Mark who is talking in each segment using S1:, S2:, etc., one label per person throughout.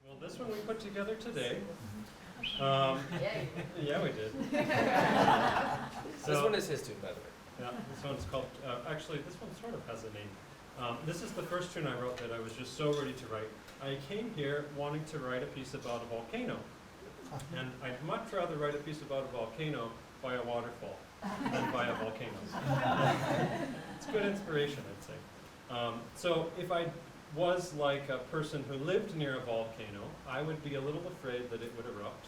S1: Well, this one we put together today. Yeah, we did.
S2: This one is his tune, by the way.
S1: Yeah, this one's called, actually, this one sort of has a name. This is the first tune I wrote that I was just so ready to write. I came here wanting to write a piece about a volcano. And I'd much rather write a piece about a volcano by a waterfall than by a volcano. It's good inspiration, I'd say. So if I was like a person who lived near a volcano, I would be a little afraid that it would erupt.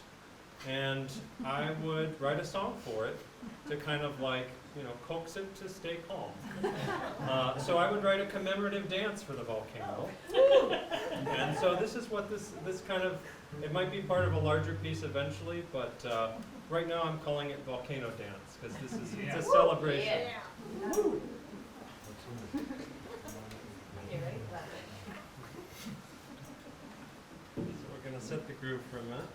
S1: And I would write a song for it to kind of like, you know, coax it to stay calm. So I would write a commemorative dance for the volcano. And so this is what this kind of, it might be part of a larger piece eventually, but right now I'm calling it Volcano Dance, because this is, it's a celebration.
S3: Yeah.
S4: You ready?
S1: So we're going to set the groove for a minute.